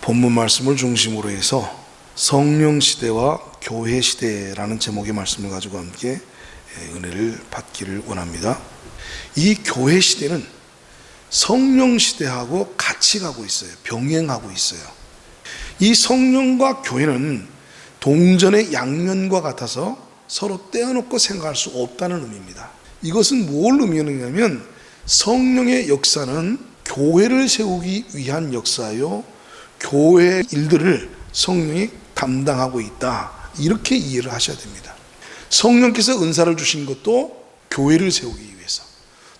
본문 말씀을 중심으로 해서 성령 시대와 교회 시대라는 제목의 말씀을 가지고 함께 은혜를 받기를 원합니다. 이 교회 시대는 성령 시대하고 같이 가고 있어요. 병행하고 있어요. 이 성령과 교회는 동전의 양면과 같아서 서로 떼어놓고 생각할 수 없다는 의미입니다. 이것은 뭘 의미하느냐면 성령의 역사는 교회를 세우기 위한 역사요, 교회 일들을 성령이 담당하고 있다, 이렇게 이해를 하셔야 됩니다. 성령께서 은사를 주신 것도 교회를 세우기 위해서,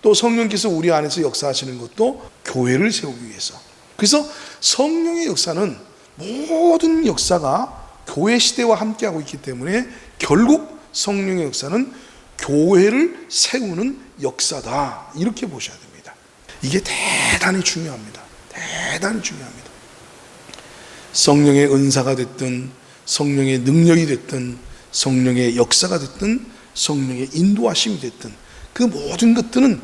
또 성령께서 우리 안에서 역사하시는 것도 교회를 세우기 위해서. 그래서 성령의 역사는 모든 역사가 교회 시대와 함께하고 있기 때문에 결국 성령의 역사는 교회를 세우는 역사다, 이렇게 보셔야 됩니다. 이게 대단히 중요합니다. 대단히 중요합니다. 성령의 은사가 됐든, 성령의 능력이 됐든, 성령의 역사가 됐든, 성령의 인도하심이 됐든, 그 모든 것들은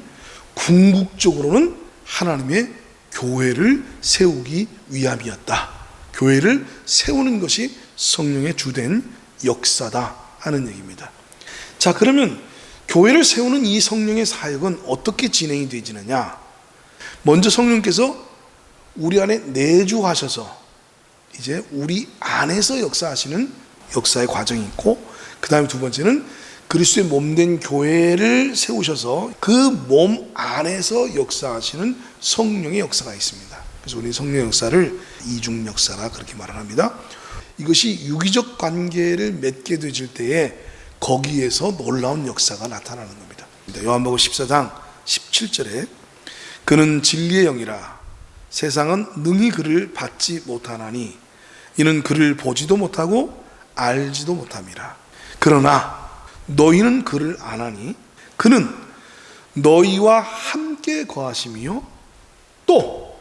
궁극적으로는 하나님의 교회를 세우기 위함이었다. 교회를 세우는 것이 성령의 주된 역사다 하는 얘기입니다. 자, 그러면 교회를 세우는 이 성령의 사역은 어떻게 진행이 되지느냐? 먼저 성령께서 우리 안에 내주하셔서 이제 우리 안에서 역사하시는 역사의 과정이 있고, 그 다음에 두 번째는 그리스도의 몸된 교회를 세우셔서 그 몸 안에서 역사하시는 성령의 역사가 있습니다. 그래서 우리 성령의 역사를 이중 역사라 그렇게 말을 합니다. 이것이 유기적 관계를 맺게 되질 때에 거기에서 놀라운 역사가 나타나는 겁니다. 요한복음 14장 17절에 그는 진리의 영이라 세상은 능히 그를 받지 못하나니 이는 그를 보지도 못하고 알지도 못함이라. 그러나 너희는 그를 아나니 그는 너희와 함께 거하심이요 또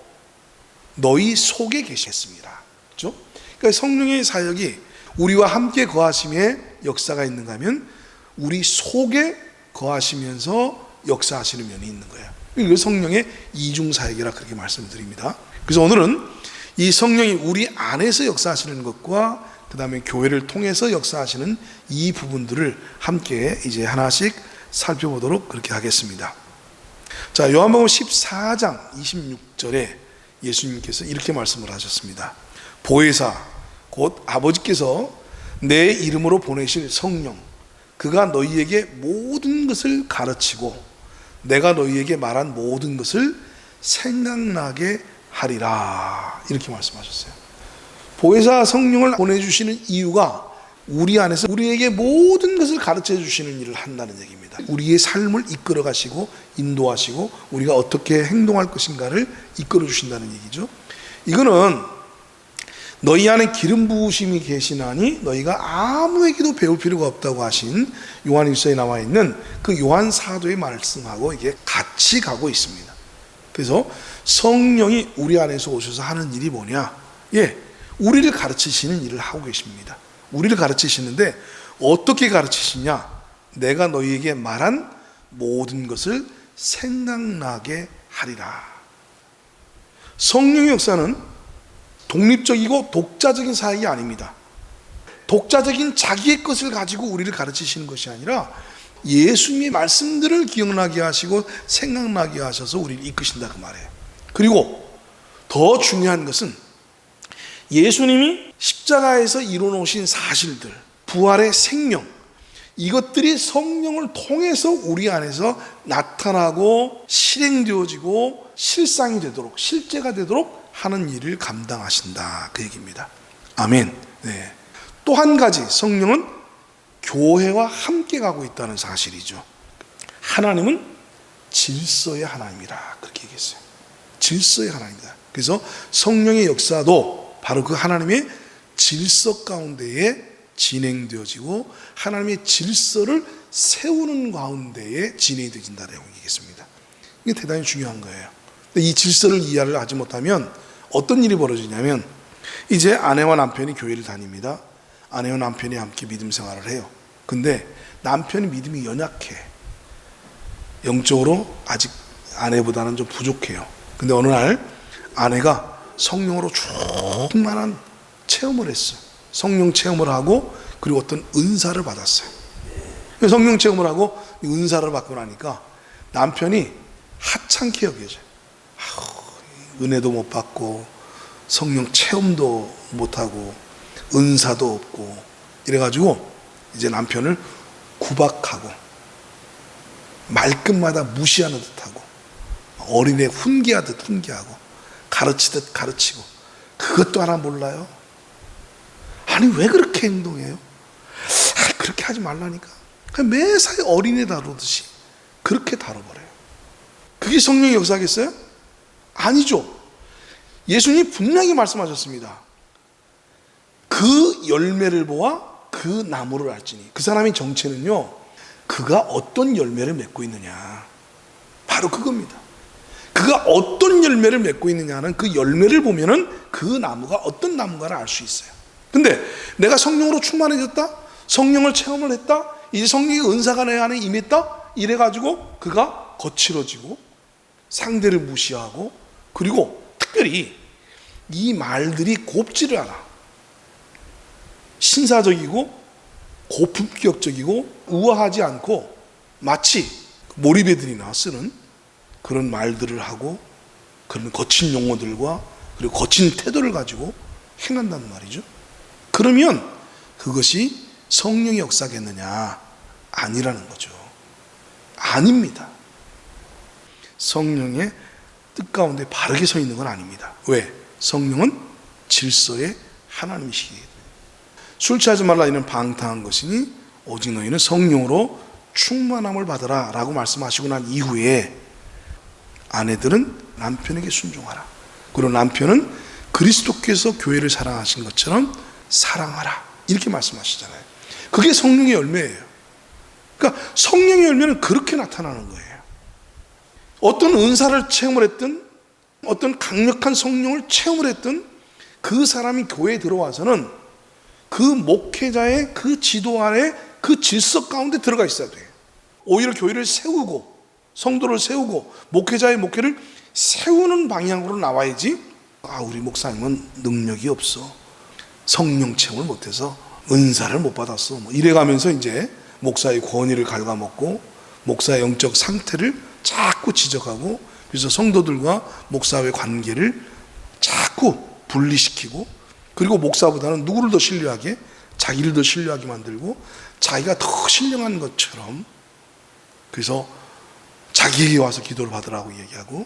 너희 속에 계셨습니다. 그렇죠? 그러니까 성령의 사역이 우리와 함께 거하심의 역사가 있는가 하면 우리 속에 거하시면서 역사하시는 면이 있는 거예요. 이거 성령의 이중 사역이라 그렇게 말씀을 드립니다. 그래서 오늘은 이 성령이 우리 안에서 역사하시는 것과 그 다음에 교회를 통해서 역사하시는 이 부분들을 함께 이제 하나씩 살펴보도록 그렇게 하겠습니다. 자, 요한복음 14장 26절에 예수님께서 이렇게 말씀을 하셨습니다. 보혜사 곧 아버지께서 내 이름으로 보내실 성령, 그가 너희에게 모든 것을 가르치고 내가 너희에게 말한 모든 것을 생각나게 하리라, 이렇게 말씀하셨어요. 보혜사 성령을 보내주시는 이유가 우리 안에서 우리에게 모든 것을 가르쳐 주시는 일을 한다는 얘기입니다. 우리의 삶을 이끌어 가시고 인도하시고 우리가 어떻게 행동할 것인가를 이끌어 주신다는 얘기죠. 이거는 너희 안에 기름 부으심이 계시나니 너희가 아무에게도 배울 필요가 없다고 하신 요한일서에 나와 있는 그 요한 사도의 말씀하고 이게 같이 가고 있습니다. 그래서 성령이 우리 안에서 오셔서 하는 일이 뭐냐? 우리를 가르치시는 일을 하고 계십니다. 우리를 가르치시는데 어떻게 가르치시냐? 내가 너희에게 말한 모든 것을 생각나게 하리라. 성령의 역사는 독립적이고 독자적인 사역이 아닙니다. 독자적인 자기의 것을 가지고 우리를 가르치시는 것이 아니라 예수님의 말씀들을 기억나게 하시고 생각나게 하셔서 우리를 이끄신다, 그 말이에요. 그리고 더 중요한 것은 예수님이 십자가에서 이루어놓으신 사실들, 부활의 생명, 이것들이 성령을 통해서 우리 안에서 나타나고 실행되어지고 실상이 되도록, 실제가 되도록 하는 일을 감당하신다, 그 얘기입니다. 아멘. 네. 또 한 가지, 성령은 교회와 함께 가고 있다는 사실이죠. 하나님은 질서의 하나님이라 그렇게 얘기했어요. 질서의 하나님이다. 그래서 성령의 역사도 바로 그 하나님의 질서 가운데에 진행되어지고 하나님의 질서를 세우는 가운데에 진행이 되어진다라고 얘기했습니다. 이게 대단히 중요한 거예요. 이 질서를 이해를 하지 못하면 어떤 일이 벌어지냐면 이제 아내와 남편이 교회를 다닙니다. 아내와 남편이 함께 믿음 생활을 해요. 근데 남편이 믿음이 연약해. 영적으로 아직 아내보다는 좀 부족해요. 근데 어느 날 아내가 성령으로 충만한 체험을 했어요. 성령 체험을 하고 그리고 어떤 은사를 받았어요. 성령 체험을 하고 은사를 받고 나니까 남편이 하찮게 여겨져요. 은혜도 못 받고 성령 체험도 못하고 은사도 없고 이래가지고 이제 남편을 구박하고 말끝마다 무시하는 듯하고 어린애 훈계하듯 훈계하고 가르치듯 가르치고 그것도 하나 몰라요. 아니 왜 그렇게 행동해요? 그렇게 하지 말라니까. 그냥 매사에 어린애 다루듯이 그렇게 다뤄버려요. 그게 성령의 역사겠어요? 아니죠. 예수님이 분명히 말씀하셨습니다. 그 열매를 보아 그 나무를 알지니. 그 사람의 정체는요, 그가 어떤 열매를 맺고 있느냐, 바로 그겁니다. 그가 어떤 열매를 맺고 있느냐는 그 열매를 보면은 그 나무가 어떤 나무가를 알 수 있어요. 근데 내가 성령으로 충만해졌다, 성령을 체험을 했다, 이제 성령의 은사가 내 안에 임했다, 이래가지고 그가 거칠어지고 상대를 무시하고, 그리고 특별히 이 말들이 곱지를 않아. 신사적이고 고품격적이고 우아하지 않고 마치 몰입애들이나 쓰는 그런 말들을 하고 그런 거친 용어들과 그리고 거친 태도를 가지고 행한다는 말이죠. 그러면 그것이 성령의 역사겠느냐? 아니라는 거죠. 아닙니다. 성령의 뜻 가운데 바르게 서 있는 건 아닙니다. 왜? 성령은 질서의 하나님이시기 때문에. 술 취하지 말라 이는 방탕한 것이니 오직 너희는 성령으로 충만함을 받으라 라고 말씀하시고 난 이후에 아내들은 남편에게 순종하라. 그리고 남편은 그리스도께서 교회를 사랑하신 것처럼 사랑하라. 이렇게 말씀하시잖아요. 그게 성령의 열매예요. 그러니까 성령의 열매는 그렇게 나타나는 거예요. 어떤 은사를 체험을 했든 어떤 강력한 성령을 체험을 했든 그 사람이 교회에 들어와서는 그 목회자의 그 지도 아래 그 질서 가운데 들어가 있어야 돼요. 오히려 교회를 세우고 성도를 세우고 목회자의 목회를 세우는 방향으로 나와야지, 우리 목사님은 능력이 없어, 성령 체험을 못해서 은사를 못 받았어, 이래가면서 이제 목사의 권위를 갉아먹고 목사의 영적 상태를 자꾸 지적하고, 그래서 성도들과 목사의 관계를 자꾸 분리시키고, 그리고 목사보다는 누구를 더 신뢰하게? 자기를 더 신뢰하게 만들고 자기가 더 신령한 것처럼, 그래서 자기에게 와서 기도를 받으라고 얘기하고,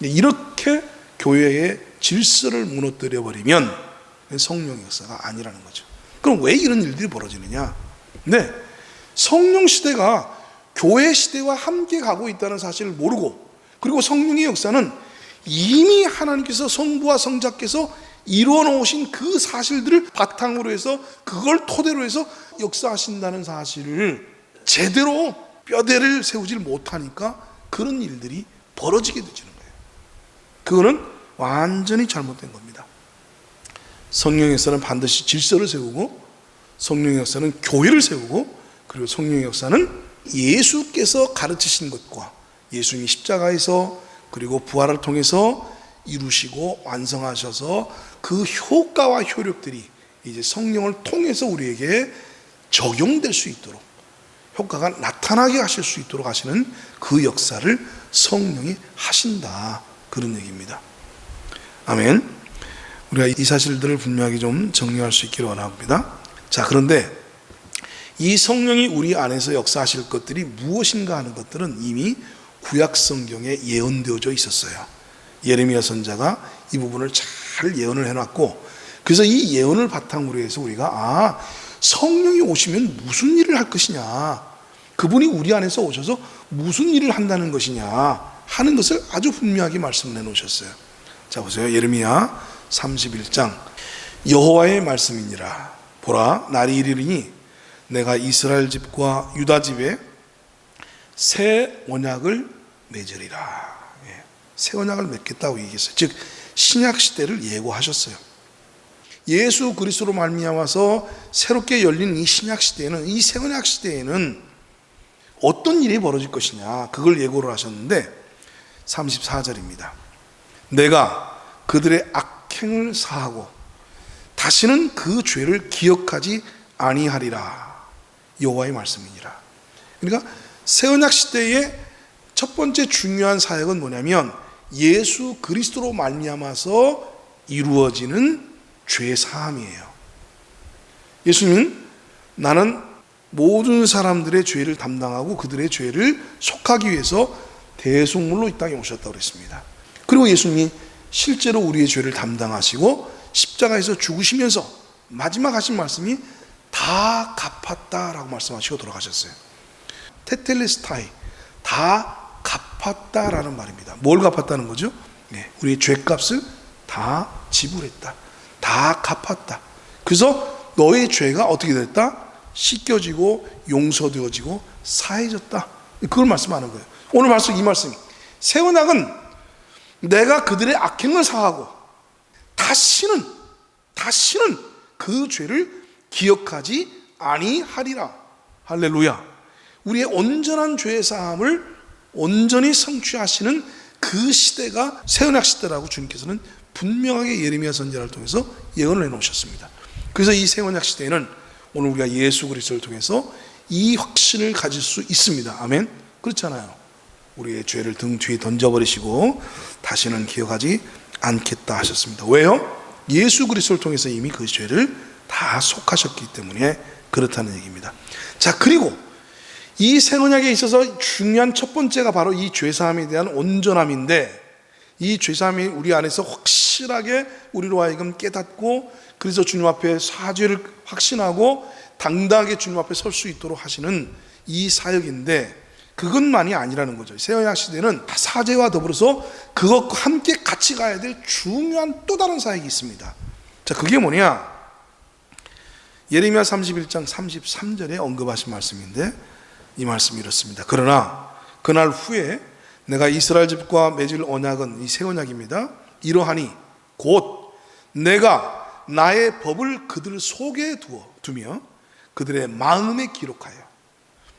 이렇게 교회의 질서를 무너뜨려 버리면 성령의 역사가 아니라는 거죠. 그럼 왜 이런 일들이 벌어지느냐? 네, 성령 시대가 교회 시대와 함께 가고 있다는 사실을 모르고, 그리고 성령의 역사는 이미 하나님께서 성부와 성자께서 이루어 놓으신 그 사실들을 바탕으로 해서 그걸 토대로 해서 역사하신다는 사실을 제대로 뼈대를 세우질 못하니까 그런 일들이 벌어지게 되는 거예요. 그거는 완전히 잘못된 겁니다. 성령의 역사는 반드시 질서를 세우고, 성령의 역사는 교회를 세우고, 그리고 성령의 역사는 예수께서 가르치신 것과 예수님이 십자가에서 그리고 부활을 통해서 이루시고 완성하셔서 그 효과와 효력들이 이제 성령을 통해서 우리에게 적용될 수 있도록, 효과가 나타나게 하실 수 있도록 하시는 그 역사를 성령이 하신다, 그런 얘기입니다. 아멘. 우리가 이 사실들을 분명하게 좀 정리할 수 있기를 원합니다. 자, 그런데 이 성령이 우리 안에서 역사하실 것들이 무엇인가 하는 것들은 이미 구약 성경에 예언되어져 있었어요. 예레미야 선자가 이 부분을 잘 예언을 해놨고, 그래서 이 예언을 바탕으로 해서 우리가 성령이 오시면 무슨 일을 할 것이냐, 그분이 우리 안에서 오셔서 무슨 일을 한다는 것이냐 하는 것을 아주 분명하게 말씀을 해놓으셨어요. 자, 보세요. 예레미야 31장 여호와의 말씀이니라. 보라, 날이 이르리니 내가 이스라엘 집과 유다 집에 새 언약을 맺으리라. 새 언약을 맺겠다고 얘기했어요. 즉 신약 시대를 예고하셨어요. 예수 그리스도로 말미암아서 새롭게 열린 이 신약 시대에는, 이 새 언약 시대에는 어떤 일이 벌어질 것이냐, 그걸 예고를 하셨는데 34절입니다. 내가 그들의 악행을 사하고 다시는 그 죄를 기억하지 아니하리라. 여호와의 말씀이니라. 그러니까 새언약 시대의 첫 번째 중요한 사역은 뭐냐면 예수 그리스도로 말미암아서 이루어지는 죄 사함이에요. 예수님은 나는 모든 사람들의 죄를 담당하고 그들의 죄를 속하기 위해서 대속물로 이 땅에 오셨다고 그랬습니다. 그리고 예수님이 실제로 우리의 죄를 담당하시고 십자가에서 죽으시면서 마지막 하신 말씀이 다 갚았다라고 말씀하시고 돌아가셨어요. 테텔레스타이, 다 갚았다라는 말입니다. 뭘 갚았다는 거죠? 네, 우리의 죄값을 다 지불했다. 다 갚았다. 그래서 너의 죄가 어떻게 됐다? 씻겨지고 용서되어지고 사해졌다. 그걸 말씀하는 거예요. 오늘 말씀 이 말씀이 새 언약은 내가 그들의 악행을 사하고 다시는 그 죄를 기억하지 아니하리라. 할렐루야. 우리의 온전한 죄 사함을 온전히 성취하시는 그 시대가 새 언약 시대라고 주님께서는 분명하게 예레미야 선지자를 통해서 예언을 해놓으셨습니다. 그래서 이 새 언약 시대에는 오늘 우리가 예수 그리스도를 통해서 이 확신을 가질 수 있습니다. 아멘. 그렇잖아요. 우리의 죄를 등 뒤에 던져버리시고 다시는 기억하지 않겠다 하셨습니다. 왜요? 예수 그리스도를 통해서 이미 그 죄를 다 속하셨기 때문에 그렇다는 얘기입니다. 자, 그리고 이 새 언약에 있어서 중요한 첫 번째가 바로 이 죄사함에 대한 온전함인데, 이 죄사함이 우리 안에서 확실하게 우리로 하여금 깨닫고 그래서 주님 앞에 사죄를 확신하고 당당하게 주님 앞에 설 수 있도록 하시는 이 사역인데, 그것만이 아니라는 거죠. 새 언약 시대는 사죄와 더불어서 그것과 함께 같이 가야 될 중요한 또 다른 사역이 있습니다. 자, 그게 뭐냐? 예레미야 31장 33절에 언급하신 말씀인데, 이 말씀이 이렇습니다. 그러나 그날 후에 내가 이스라엘 집과 맺을 언약은, 이 새 언약입니다, 이러하니 곧 내가 나의 법을 그들 속에 두며 그들의 마음에 기록하여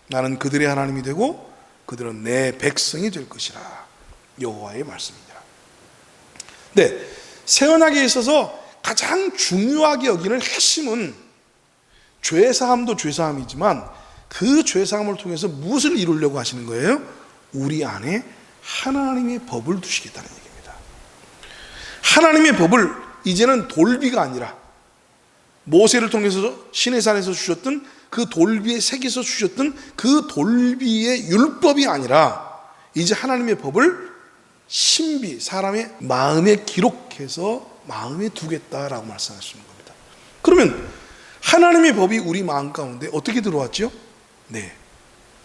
나는 그들의 하나님이 되고 그들은 내 백성이 될 것이라. 여호와의 말씀이니라. 네, 새 언약에 있어서 가장 중요하게 여기는 핵심은 죄사함도 죄사함이지만 그 죄사함을 통해서 무엇을 이루려고 하시는 거예요? 우리 안에 하나님의 법을 두시겠다는 얘기입니다. 하나님의 법을 이제는 돌비가 아니라 모세를 통해서 시내산에서 주셨던 그 돌비의 색에서 주셨던 그 돌비의 율법이 아니라 이제 하나님의 법을 신비, 사람의 마음에 기록해서 마음에 두겠다라고 말씀하시는 겁니다. 그러면 하나님의 법이 우리 마음 가운데 어떻게 들어왔죠? 네,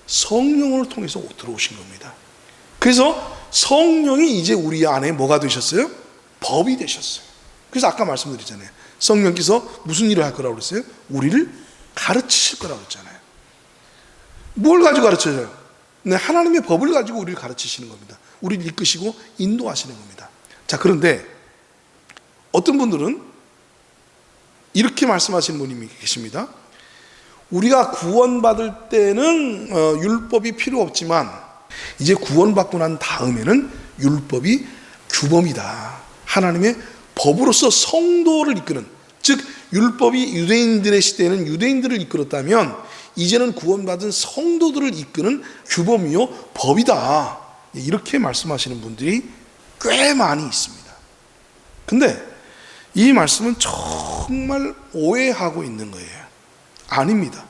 성령을 통해서 들어오신 겁니다. 그래서 성령이 이제 우리 안에 뭐가 되셨어요? 법이 되셨어요. 그래서 아까 말씀드렸잖아요. 성령께서 무슨 일을 할 거라고 그랬어요? 우리를 가르치실 거라고 했잖아요. 뭘 가지고 가르쳐줘요? 네, 하나님의 법을 가지고 우리를 가르치시는 겁니다. 우리를 이끄시고 인도하시는 겁니다. 자, 그런데 어떤 분들은 이렇게 말씀하시는 분이 계십니다. 우리가 구원받을 때는 율법이 필요 없지만 이제 구원받고 난 다음에는 율법이 규범이다. 하나님의 법으로서 성도를 이끄는, 즉 율법이 유대인들의 시대에는 유대인들을 이끌었다면 이제는 구원받은 성도들을 이끄는 규범이요 법이다. 이렇게 말씀하시는 분들이 꽤 많이 있습니다. 근데 이 말씀은 정말 오해하고 있는 거예요. 아닙니다.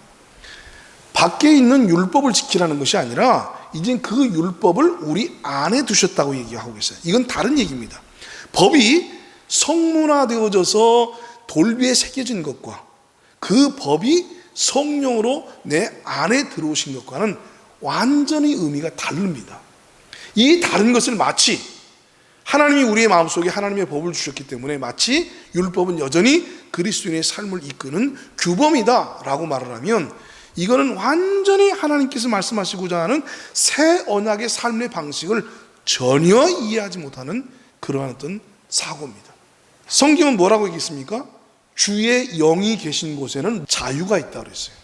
밖에 있는 율법을 지키라는 것이 아니라 이젠 그 율법을 우리 안에 두셨다고 얘기하고 계세요. 이건 다른 얘기입니다. 법이 성문화되어져서 돌비에 새겨진 것과 그 법이 성령으로 내 안에 들어오신 것과는 완전히 의미가 다릅니다. 이 다른 것을 마치 하나님이 우리의 마음속에 하나님의 법을 주셨기 때문에 마치 율법은 여전히 그리스도인의 삶을 이끄는 규범이다 라고 말을 하면 이거는 완전히 하나님께서 말씀하시고자 하는 새 언약의 삶의 방식을 전혀 이해하지 못하는 그러한 어떤 사고입니다. 성경은 뭐라고 얘기했습니까? 주의 영이 계신 곳에는 자유가 있다고 그랬어요.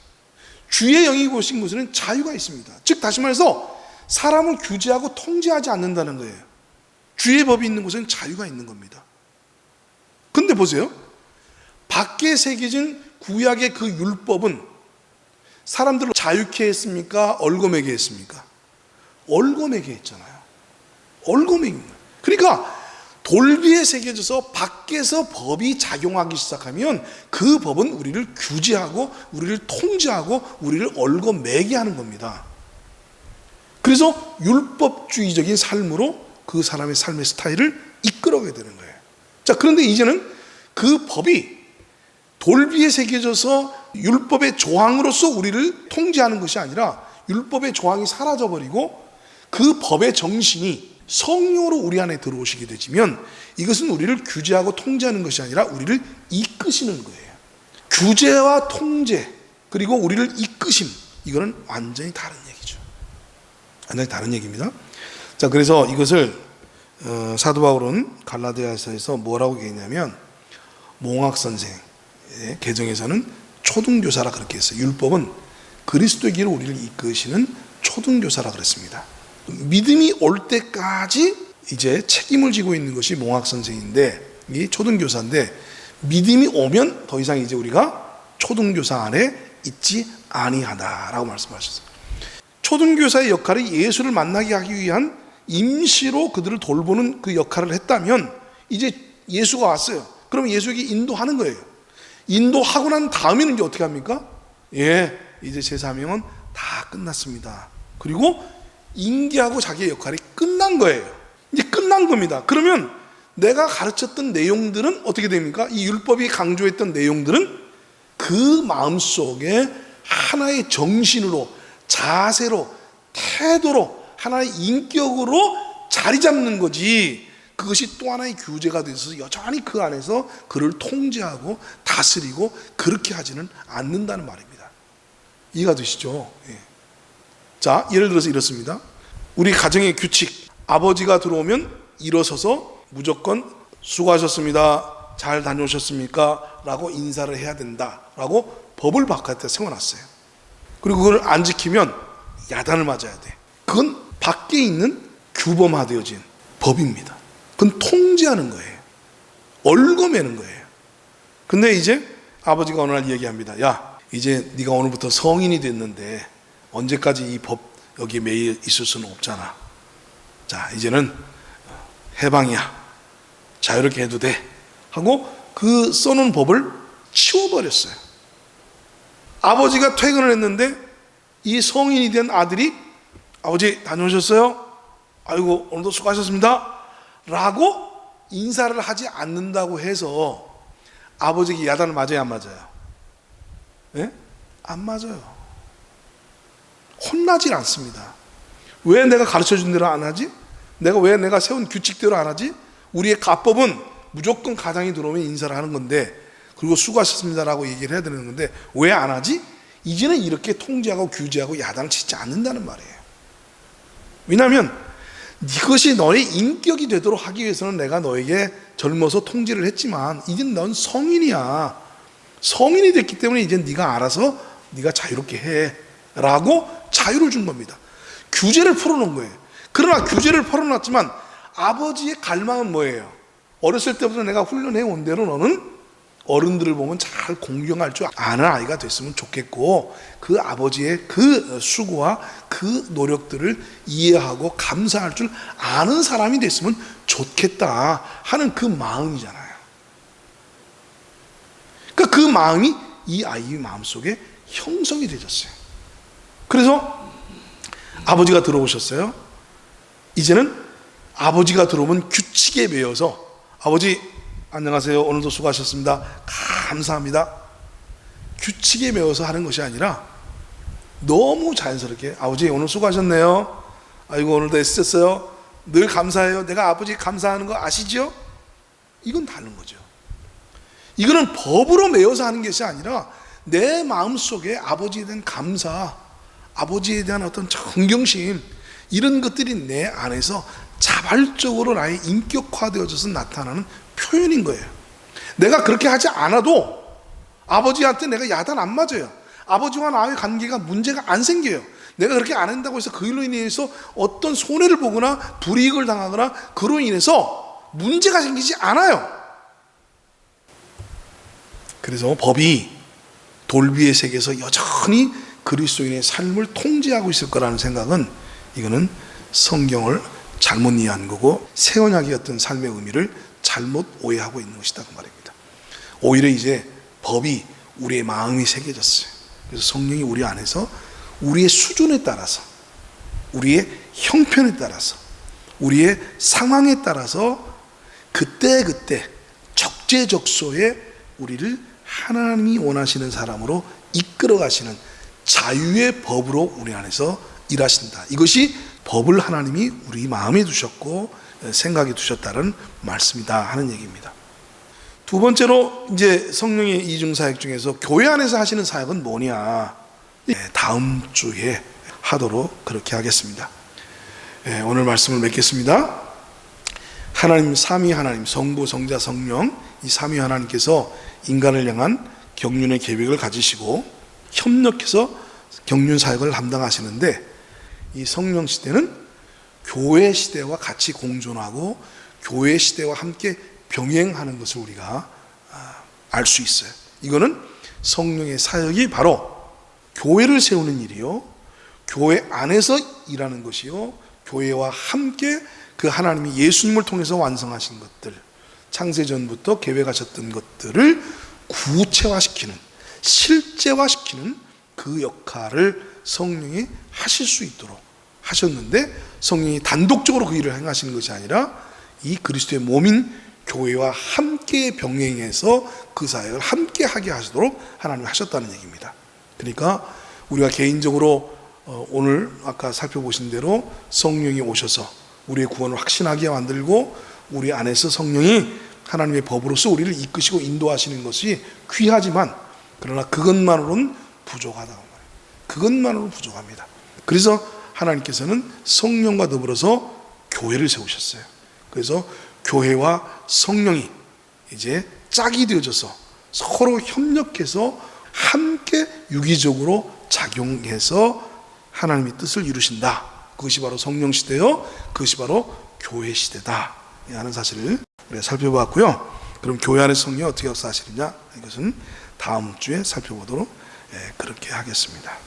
주의 영이 계신 곳에는 자유가 있습니다. 즉 다시 말해서 사람을 규제하고 통제하지 않는다는 거예요. 주의 법이 있는 곳에는 자유가 있는 겁니다. 근데 보세요. 밖에 새겨진 구약의 그 율법은 사람들을 자유케 했습니까? 얼거매게 했습니까? 얼거매게 했잖아요. 얼거매게. 그러니까 돌비에 새겨져서 밖에서 법이 작용하기 시작하면 그 법은 우리를 규제하고 우리를 통제하고 우리를 얼거매게 하는 겁니다. 그래서 율법주의적인 삶으로 그 사람의 삶의 스타일을 이끌어가게 되는 거예요. 자, 그런데 이제는 그 법이 돌비에 새겨져서 율법의 조항으로서 우리를 통제하는 것이 아니라 율법의 조항이 사라져버리고 그 법의 정신이 성령으로 우리 안에 들어오시게 되지면 이것은 우리를 규제하고 통제하는 것이 아니라 우리를 이끄시는 거예요. 규제와 통제 그리고 우리를 이끄심, 이거는 완전히 다른 얘기죠. 완전히 다른 얘기입니다. 자, 그래서 이것을 사도 바울은 갈라디아서에서 뭐라고 얘기했냐면, 몽학 선생의 개정에서는 초등교사라 그렇게 했어요. 율법은 그리스도의 길을 우리를 이끄시는 초등교사라 그랬습니다. 믿음이 올 때까지 이제 책임을 지고 있는 것이 몽학 선생인데, 이 초등교사인데, 믿음이 오면 더 이상 이제 우리가 초등교사 안에 있지 아니하다라고 말씀하셨어요. 초등교사의 역할이 예수를 만나게 하기 위한 임시로 그들을 돌보는 그 역할을 했다면, 이제 예수가 왔어요. 그럼 예수에게 인도하는 거예요. 인도하고 난 다음에는 이제 어떻게 합니까? 예, 이제 제 사명은 다 끝났습니다. 그리고 인계하고 자기의 역할이 끝난 거예요. 이제 끝난 겁니다. 그러면 내가 가르쳤던 내용들은 어떻게 됩니까? 이 율법이 강조했던 내용들은 그 마음속에 하나의 정신으로, 자세로, 태도로, 하나의 인격으로 자리 잡는 거지, 그것이 또 하나의 규제가 되어서 여전히 그 안에서 그를 통제하고 다스리고 그렇게 하지는 않는다는 말입니다. 이해가 되시죠? 예. 자, 예를 들어서 이렇습니다. 우리 가정의 규칙, 아버지가 들어오면 일어서서 무조건 수고하셨습니다, 잘 다녀오셨습니까? 라고 인사를 해야 된다 라고 법을 바깥에 세워놨어요. 그리고 그걸 안 지키면 야단을 맞아야 돼. 그건 밖에 있는 규범화되어진 법입니다. 그건 통제하는 거예요. 얼거매는 거예요. 근데 이제 아버지가 어느 날 얘기합니다. 야, 이제 네가 오늘부터 성인이 됐는데 언제까지 이 법 여기에 매여 있을 수는 없잖아. 자, 이제는 해방이야, 자유롭게 해도 돼 하고 그 써놓은 법을 치워버렸어요. 아버지가 퇴근을 했는데 이 성인이 된 아들이, 아버지 다녀오셨어요? 아이고 오늘도 수고하셨습니다 라고 인사를 하지 않는다고 해서 아버지에게 야단을 맞아요, 안 맞아요? 예? 안 맞아요. 혼나질 않습니다. 왜 내가 가르쳐준 대로 안 하지? 왜 내가 세운 규칙대로 안 하지? 우리의 가법은 무조건 가장이 들어오면 인사를 하는 건데, 그리고 수고하셨습니다라고 얘기를 해야 되는 건데 왜 안 하지? 이제는 이렇게 통제하고 규제하고 야단을 치지 않는다는 말이에요. 왜냐하면 이것이 너의 인격이 되도록 하기 위해서는 내가 너에게 젊어서 통제를 했지만 이젠 넌 성인이야. 성인이 됐기 때문에 이제 네가 알아서 네가 자유롭게 해 라고 자유를 준 겁니다. 규제를 풀어놓은 거예요. 그러나 규제를 풀어놨지만 아버지의 갈망은 뭐예요? 어렸을 때부터 내가 훈련해 온 대로 너는 어른들을 보면 잘 공경할 줄 아는 아이가 됐으면 좋겠고, 그 아버지의 그 수고와 그 노력들을 이해하고 감사할 줄 아는 사람이 됐으면 좋겠다 하는 그 마음이잖아요. 그러니까 그 마음이 이 아이의 마음속에 형성이 되졌어요. 그래서 아버지가 들어오셨어요. 이제는 아버지가 들어오면 규칙에 매여서, 아버지 안녕하세요, 오늘도 수고하셨습니다, 감사합니다, 규칙에 매여서 하는 것이 아니라 너무 자연스럽게, 아버지 오늘 수고하셨네요, 아이고 오늘도 애쓰셨어요, 늘 감사해요, 내가 아버지 감사하는 거 아시죠? 이건 다른 거죠. 이거는 법으로 매여서 하는 것이 아니라 내 마음속에 아버지에 대한 감사, 아버지에 대한 어떤 존경심, 이런 것들이 내 안에서 자발적으로 나의 인격화되어져서 나타나는 표현인 거예요. 내가 그렇게 하지 않아도 아버지한테 내가 야단 안 맞아요. 아버지와 나의 관계가 문제가 안 생겨요. 내가 그렇게 안 한다고 해서 그 일로 인해서 어떤 손해를 보거나 불이익을 당하거나 그로 인해서 문제가 생기지 않아요. 그래서 법이 돌비의 세계에서 여전히 그리스도인의 삶을 통제하고 있을 거라는 생각은, 이거는 성경을 잘못 이해한 거고 새 언약의 어떤 삶의 의미를 잘못 오해하고 있는 것이다 그 말입니다. 오히려 이제 법이 우리의 마음이 새겨졌어요. 그래서 성령이 우리 안에서 우리의 수준에 따라서, 우리의 형편에 따라서, 우리의 상황에 따라서 그때그때 적재적소에 우리를 하나님이 원하시는 사람으로 이끌어 가시는 자유의 법으로 우리 안에서 일하신다. 이것이 법을 하나님이 우리 마음에 두셨고 생각에 두셨다는 말씀이다 하는 얘기입니다. 두 번째로 이제 성령의 이중사역 중에서 교회 안에서 하시는 사역은 뭐냐, 다음 주에 하도록 그렇게 하겠습니다. 오늘 말씀을 맺겠습니다. 하나님, 삼위 하나님, 성부, 성자, 성령, 이 삼위 하나님께서 인간을 향한 경륜의 계획을 가지시고 협력해서 경륜 사역을 담당하시는데, 이 성령 시대는 교회 시대와 같이 공존하고 교회 시대와 함께 병행하는 것을 우리가 알 수 있어요. 이거는 성령의 사역이 바로 교회를 세우는 일이요, 교회 안에서 일하는 것이요, 교회와 함께 그 하나님이 예수님을 통해서 완성하신 것들, 창세전부터 계획하셨던 것들을 구체화시키는, 실제화시키는 그 역할을 성령이 하실 수 있도록 하셨는데, 성령이 단독적으로 그 일을 행하시는 것이 아니라 이 그리스도의 몸인 교회와 함께 병행해서 그 사역을 함께 하게 하시도록 하나님이 하셨다는 얘기입니다. 그러니까 우리가 개인적으로 오늘 아까 살펴보신 대로 성령이 오셔서 우리의 구원을 확신하게 만들고 우리 안에서 성령이 하나님의 법으로서 우리를 이끄시고 인도하시는 것이 귀하지만, 그러나 그것만으로는 부족하다고 말해요. 그것만으로는 부족합니다. 그래서 하나님께서는 성령과 더불어서 교회를 세우셨어요. 그래서 교회와 성령이 이제 짝이 되어져서 서로 협력해서 함께 유기적으로 작용해서 하나님의 뜻을 이루신다. 그것이 바로 성령 시대요, 그것이 바로 교회 시대다 하는 사실을 우리가 살펴봤고요. 그럼 교회 안의 성령이 어떻게 역사하시느냐, 이것은 다음 주에 살펴보도록 그렇게 하겠습니다.